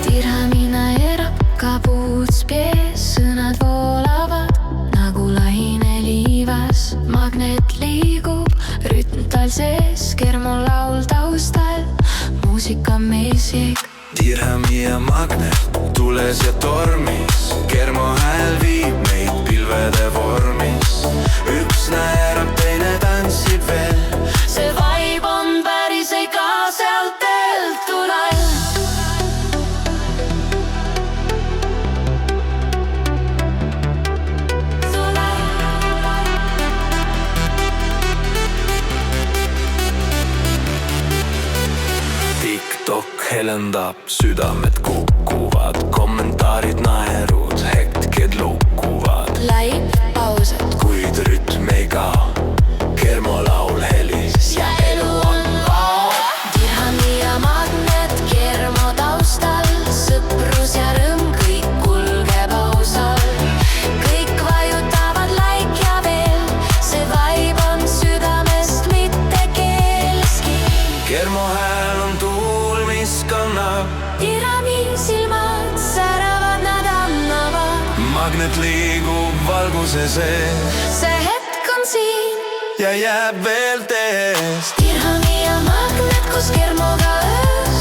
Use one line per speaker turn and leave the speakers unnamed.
Dirhami naerab kapuuts pies, sõnad voolavad nagu laine liivas. Magnet liigub, rütm tal sees, kermolaul taustal, muusika meesjeg.
Dirhami ja magnet tules ja tormis, kermo hääl viib meid pilvede vormis. Üks naerab, teine tantsib veel.
See vibe on päris, ei ka sealt teelt tule.
TikTok helendab, südamed kukuvad, kommentaarid naerud, hetked lukkuvad.
Like, pausad,
kuid rütm ei kao, kermolaul helis ja elu on vao.
dirhami ja magnet kermo taustal, sõprus ja rõõm, kõik kulgeb ausal. Kõik vajutavad like ja veel, see vibe on südamest, mitte keelski.
Kermo hääl on tuul, mis kannab,
dirhami silmad säravad, nad annavad.
magnet liigub valguse sees
See hetk on siin,
ja jääb veel teest.
dirhami ja magnet koos kermoga öös.